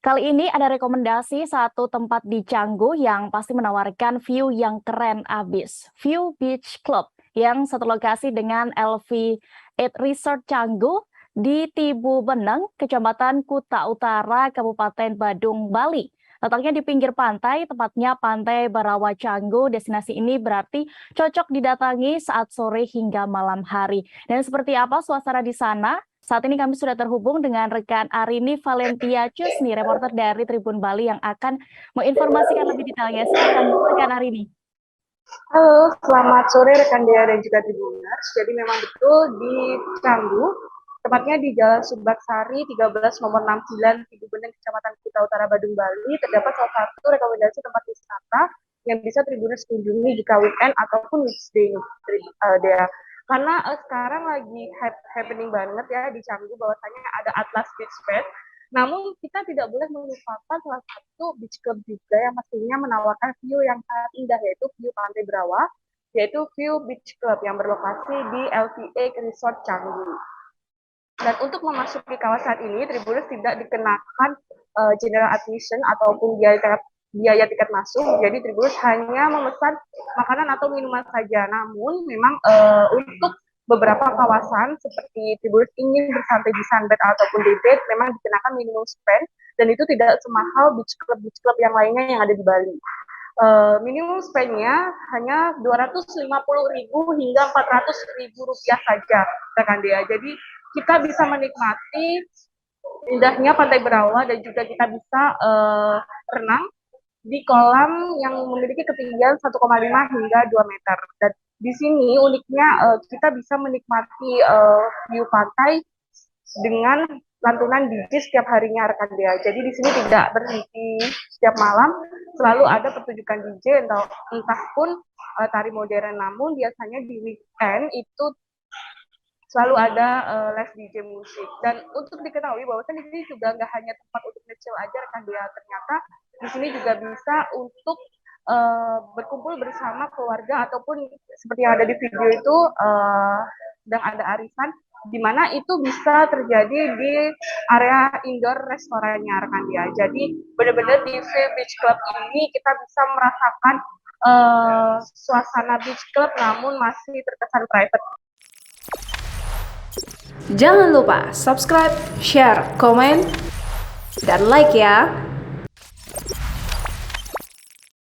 Kali ini ada rekomendasi satu tempat di Canggu yang pasti menawarkan view yang keren abis. View Beach Club yang satu lokasi dengan LV8 Resort Canggu di Tibu Beneng, Kecamatan Kuta Utara, Kabupaten Badung, Bali. Letaknya di pinggir pantai, tepatnya Pantai Barawa Canggu. Destinasi ini berarti cocok didatangi saat sore hingga malam hari. Dan seperti apa suasana di sana? Saat ini kami sudah terhubung dengan rekan Arini Valentia Cusni, reporter dari Tribun Bali yang akan menginformasikan lebih detailnya. Silakan rekan Arini. Halo, selamat sore rekan Dea dan juga Tribuners. Jadi memang betul di Canggu, tepatnya di Jalan Subaksari 13 nomor 69 Tibu Beneng, Kecamatan Kuta Utara, Badung, Bali, terdapat salah satu rekomendasi tempat wisata yang bisa Tribuners kunjungi jika weekend ataupun weekday, Dea. Karena sekarang lagi happening banget ya di Canggu, bahwasanya ada Atlas Beach Fest. Namun kita tidak boleh melupakan salah satu beach club juga yang pastinya menawarkan view yang sangat indah, yaitu view Pantai Berawa, yaitu View Beach Club yang berlokasi di LV8 Resort Canggu. Dan untuk memasuki kawasan ini, Tribuners tidak dikenakan general admission ataupun biaya tiket masuk. Jadi Tribuners hanya memesan makanan atau minuman saja. Namun memang untuk beberapa kawasan seperti Tribuners ingin bersantai di sunbed ataupun daybed memang dikenakan minimum spend, dan itu tidak semahal beach club yang lainnya yang ada di Bali. Minimum spend-nya hanya 250.000 hingga 400.000 rupiah saja, rekan Dea. Jadi kita bisa menikmati indahnya Pantai Berawa dan juga kita bisa renang di kolam yang memiliki ketinggian 1,5 hingga 2 meter. Dan di sini uniknya kita bisa menikmati view pantai dengan lantunan DJ setiap harinya, rekan Dea. Jadi di sini tidak berhenti setiap malam, selalu ada pertunjukan DJ entah pun tari modern. Namun biasanya di weekend itu selalu ada live DJ musik. Dan untuk diketahui bahwa di sini juga nggak hanya tempat untuk nge-chill aja, rekan Dea. Ternyata di sini juga bisa untuk berkumpul bersama keluarga, ataupun seperti yang ada di video itu sedang ada arisan, di mana itu bisa terjadi di area indoor restorannya, rekan Dea. Jadi benar-benar di View Beach Club ini kita bisa merasakan suasana beach club namun masih terkesan private. Jangan lupa subscribe, share, komen, dan like ya.